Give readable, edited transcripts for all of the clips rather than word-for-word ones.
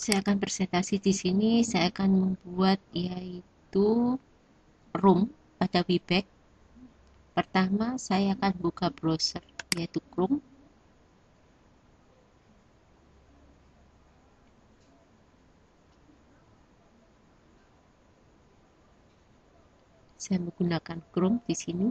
Saya akan presentasi di sini. Saya akan membuat yaitu room pada Webex. Pertama, saya akan buka browser yaitu Chrome. Saya menggunakan Chrome di sini.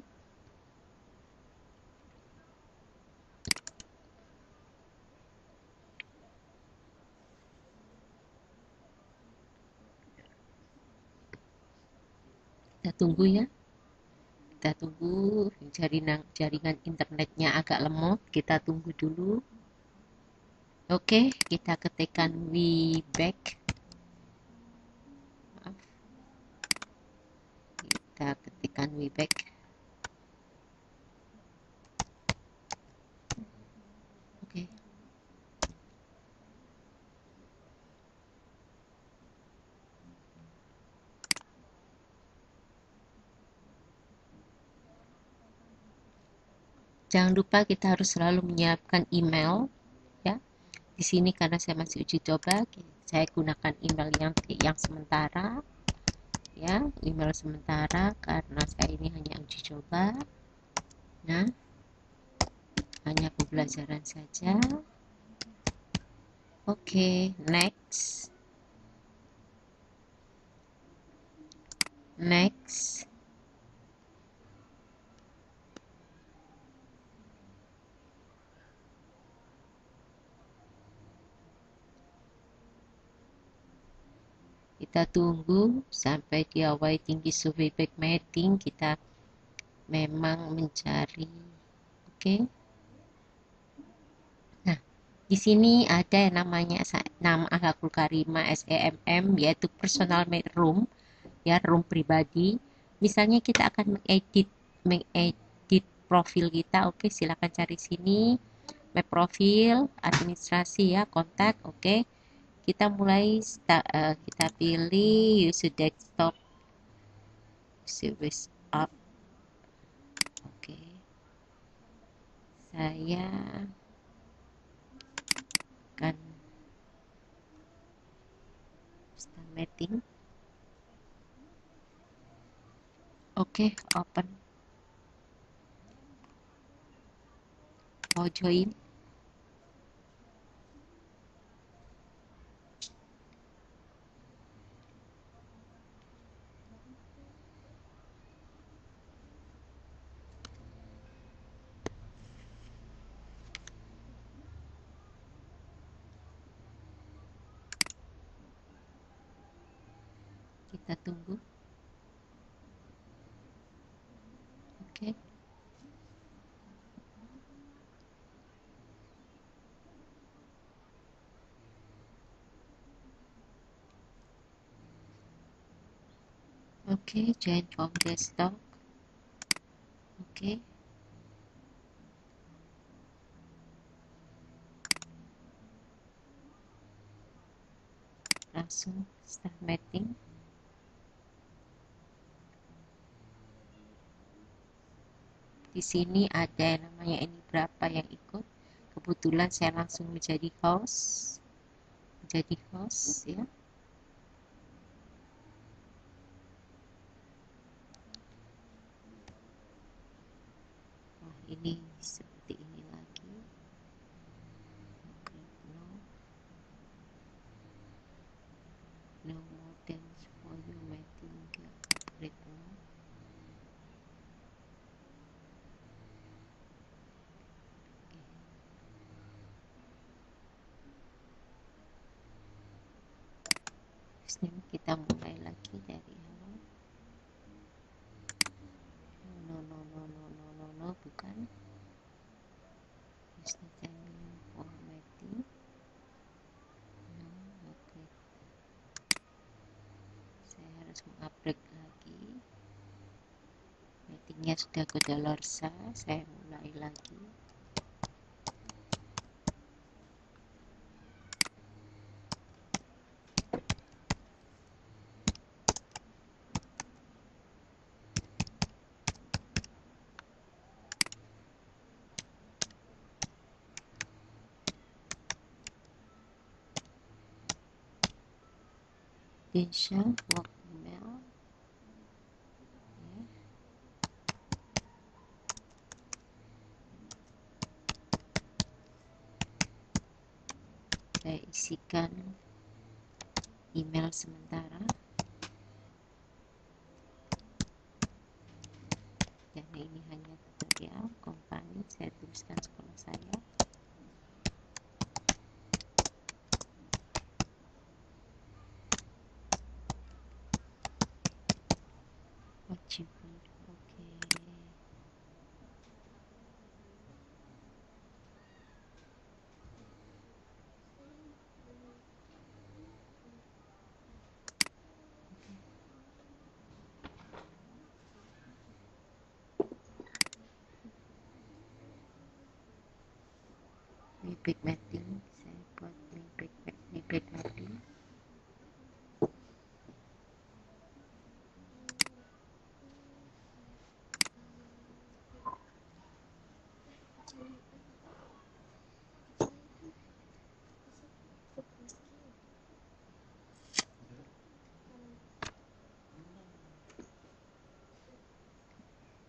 Kita tunggu ya. Kita tunggu jaringan internetnya agak lemot. Kita tunggu dulu. Oke, kita ketikkan Webex. Maaf. Kita ketikkan Webex. Oke. Jangan lupa kita harus selalu menyiapkan email ya. Di sini karena saya masih uji coba, saya gunakan email yang sementara ya, email sementara karena saya ini hanya uji coba. Nah, hanya pembelajaran saja. Oke, next. Next. Kita tunggu sampai dia waiting is Webex meeting. Kita memang mencari. Oke. Nah, di sini ada yang namanya nama Akhlakul Karimah SEMM, yaitu personal room ya, room pribadi. Misalnya kita akan mengedit profil kita. Oke, silakan cari sini my profil, administrasi ya, kontak. Oke, kita mulai kita pilih use desktop, service up. Oke, saya akan start meeting. Oke, open. Mau join? Kita tunggu. Oke. Oke, join from desktop. Oke. Langsung start meeting. Di sini ada yang namanya ini berapa yang ikut. Kebetulan saya langsung menjadi host. Menjadi host ya. Nah, ini seperti ini lagi. No, no more than for you meeting right now. Terus kita mulai lagi dari awal. No, bukan. Formatting. No, oke. Saya harus mengupgrade lagi. Meetingnya sudah kedaluarsa, saya mulai lagi. Gesha work email ya. Saya isikan email sementara karena ini hanya tutorial kompani. Saya tuliskan sekolah saya. Achievement, oke. Lipid mapping, saya buat lipid mapping.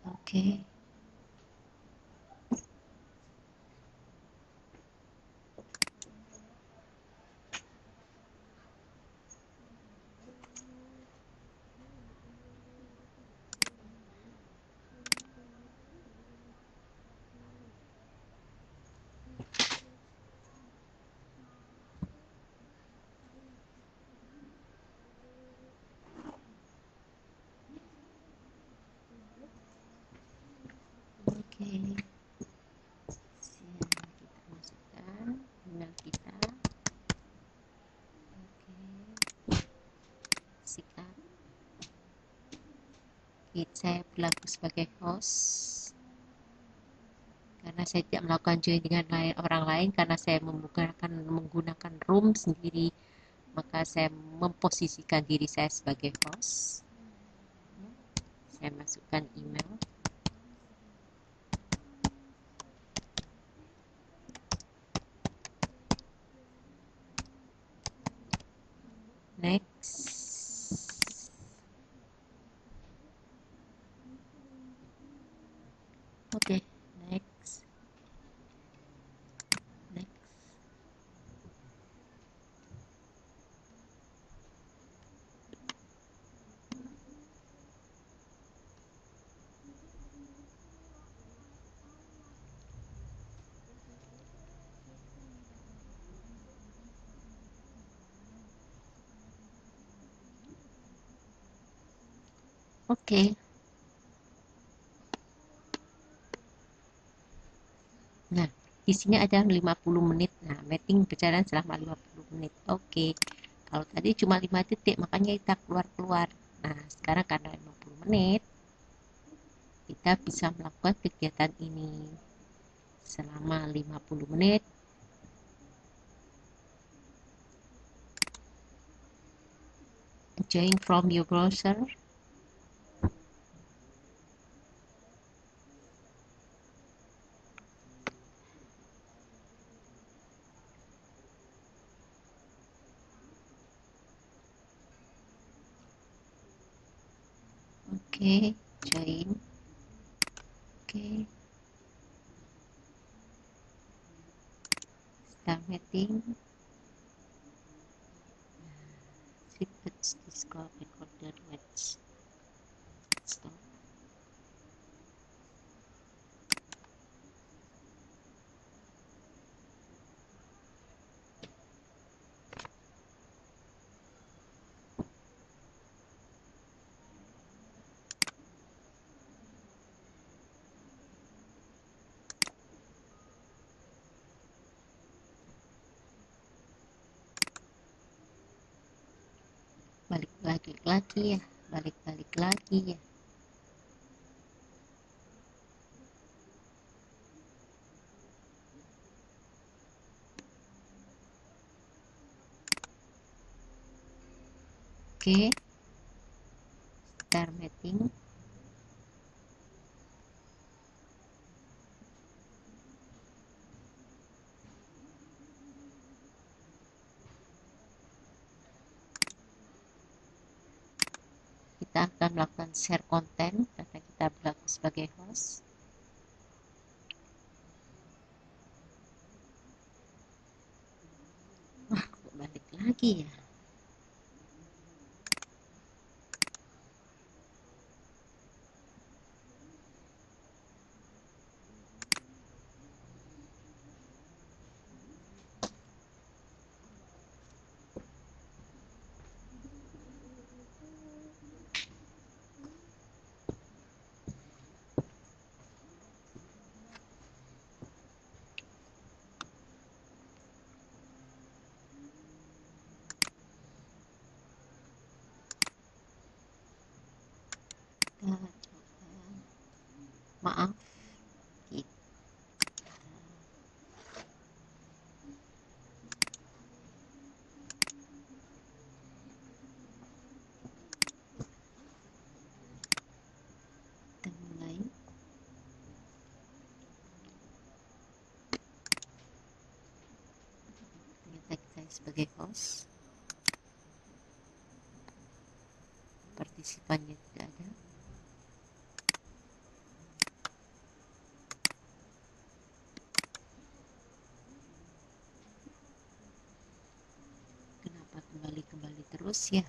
Oke. Oke. Kita masukkan email kita. Oke. Sikat. Saya berlaku sebagai host karena saya tidak melakukan join dengan orang lain karena saya menggunakan room sendiri, maka saya memposisikan diri saya sebagai host. Saya masukkan email. Next. Oke, next. Next. Oke. Nah, di sini ada 50 menit. Nah, meeting berjalan selama 50 menit. Oke. Kalau tadi cuma 5 detik, makanya kita keluar-keluar. Nah, sekarang karena 50 menit, kita bisa melakukan kegiatan ini selama 50 menit. Join from your browser. Oke, join. Oke. Start meeting. Secrets Discord recorder watch. Stop. Balik lagi ya, balik lagi ya. Oke, start meeting. kita akan melakukan share konten karena kita berlaku sebagai host. Wah, kok balik lagi ya? Kita coba, maaf, kita mulai. Ternyata saya sebagai host, partisipannya tidak ada. Kenapa kembali terus ya?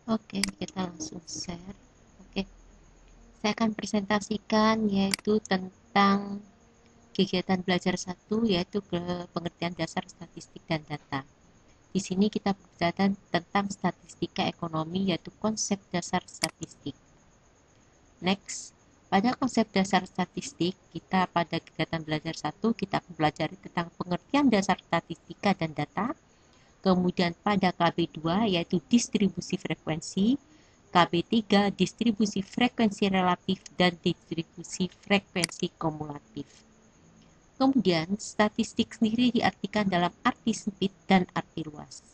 Oke, kita langsung share. Oke, saya akan presentasikan yaitu tentang kegiatan belajar satu, yaitu ke pengertian dasar statistik dan data. Di sini kita berbicara tentang statistika ekonomi, yaitu konsep dasar statistik. Next, pada konsep dasar statistik, kita pada kegiatan belajar satu, kita akan belajar tentang pengertian dasar statistika dan data. Kemudian pada KB2, yaitu distribusi frekuensi, KB3, distribusi frekuensi relatif, dan distribusi frekuensi kumulatif. Kemudian, statistik sendiri diartikan dalam arti sempit dan arti luas.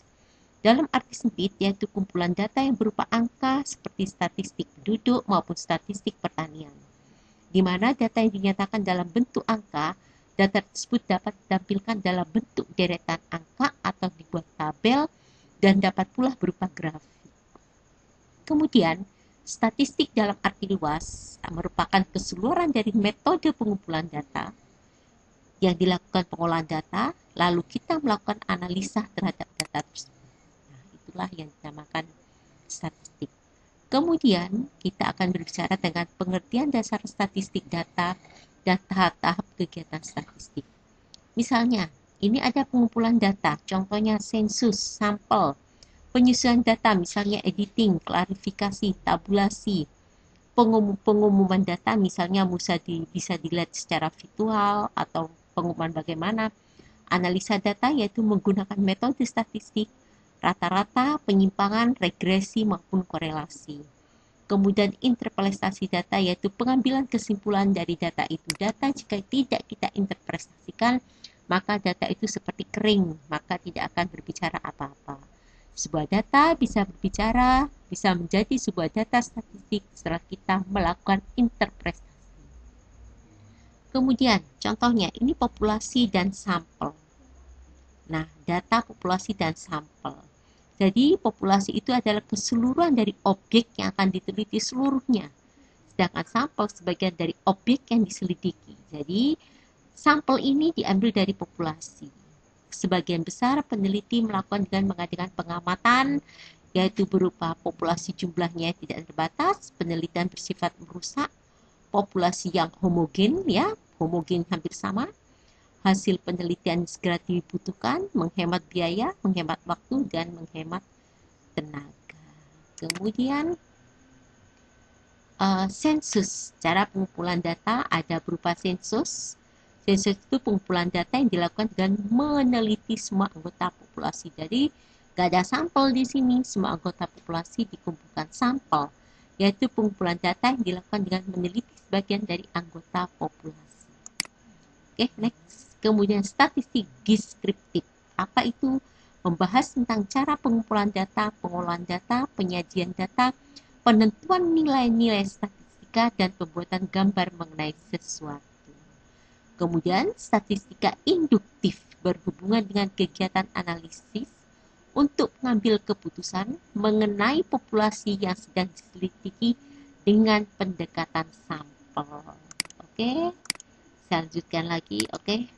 Dalam arti sempit, yaitu kumpulan data yang berupa angka seperti statistik penduduk maupun statistik pertanian, di mana data yang dinyatakan dalam bentuk angka, data tersebut dapat ditampilkan dalam bentuk deretan angka atau dibuat tabel dan dapat pula berupa grafik. Kemudian, statistik dalam arti luas merupakan keseluruhan dari metode pengumpulan data yang dilakukan pengolahan data, lalu kita melakukan analisa terhadap data tersebut. Nah, itulah yang dinamakan statistik. Kemudian, kita akan berbicara dengan pengertian dasar statistik data dan tahap-tahap kegiatan statistik. Misalnya, ini ada pengumpulan data, contohnya sensus, sampel, penyusunan data, misalnya editing, klarifikasi, tabulasi, pengumuman data, misalnya bisa dilihat secara visual atau pengumuman bagaimana, analisa data yaitu menggunakan metode statistik, rata-rata, penyimpangan, regresi maupun korelasi. Kemudian interpretasi data yaitu pengambilan kesimpulan dari data itu. Data jika tidak kita interpretasikan, maka data itu seperti kering, maka tidak akan berbicara apa-apa. Sebuah data bisa berbicara, bisa menjadi sebuah data statistik setelah kita melakukan interpretasi. Kemudian, contohnya ini populasi dan sampel. Nah, data populasi dan sampel. Jadi, populasi itu adalah keseluruhan dari objek yang akan diteliti seluruhnya. Sedangkan sampel sebagian dari objek yang diselidiki. Jadi, sampel ini diambil dari populasi. Sebagian besar peneliti melakukan dengan mengadakan pengamatan, yaitu berupa populasi jumlahnya tidak terbatas, penelitian bersifat merusak, populasi yang homogen, ya, homogen hampir sama, hasil penelitian segera dibutuhkan, menghemat biaya, menghemat waktu, dan menghemat tenaga. Kemudian, sensus. Cara pengumpulan data ada berupa sensus. Sensus itu pengumpulan data yang dilakukan dengan meneliti semua anggota populasi. Jadi, nggak ada sampel di sini, semua anggota populasi dikumpulkan sampel, yaitu pengumpulan data yang dilakukan dengan meneliti sebagian dari anggota populasi. Oke, next. Kemudian statistik deskriptif. Apa itu? Membahas tentang cara pengumpulan data, pengolahan data, penyajian data, penentuan nilai-nilai statistika, dan pembuatan gambar mengenai sesuatu. Kemudian, statistika induktif berhubungan dengan kegiatan analisis untuk mengambil keputusan mengenai populasi yang sedang diselidiki dengan pendekatan sampel. Oke, saya lanjutkan lagi. Oke.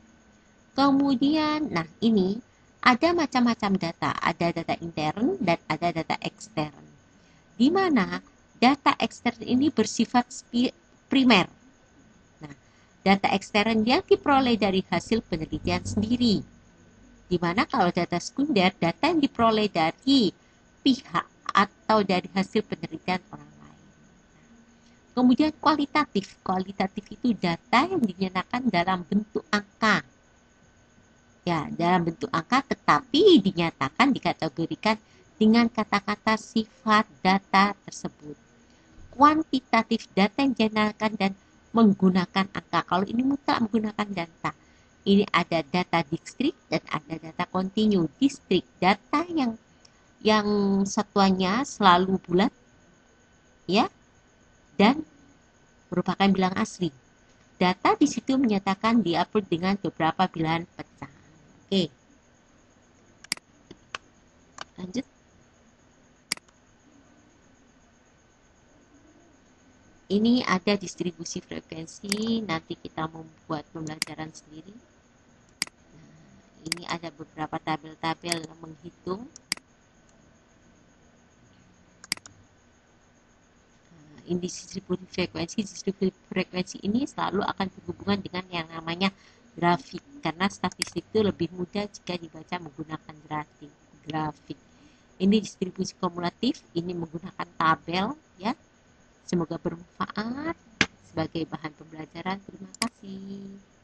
Kemudian, nah ini ada macam-macam data. Ada data intern dan ada data ekstern. Di mana data ekstern ini bersifat primer. Nah, data ekstern yang diperoleh dari hasil penelitian sendiri. Di mana kalau data sekunder, data yang diperoleh dari pihak atau dari hasil penelitian orang lain. Kemudian kualitatif. Kualitatif itu data yang dinyatakan dalam bentuk angka. Ya, dalam bentuk angka tetapi dinyatakan, dikategorikan dengan kata-kata sifat data tersebut. Kuantitatif data yang dinyatakan dan menggunakan angka. Kalau ini mutlak menggunakan data. Ini ada data distrik dan ada data kontinu. Distrik data yang satuannya selalu bulat, ya, dan merupakan bilangan asli. Data di situ menyatakan diupload dengan beberapa bilangan pecah. Oke. Lanjut. Ini ada distribusi frekuensi, nanti kita membuat pembelajaran sendiri. Ini ada beberapa tabel-tabel yang menghitung. ini distribusi frekuensi ini selalu akan berhubungan dengan yang namanya grafik, karena statistik itu lebih mudah jika dibaca menggunakan grafik. Ini distribusi kumulatif, ini menggunakan tabel ya. Semoga bermanfaat sebagai bahan pembelajaran. Terima kasih.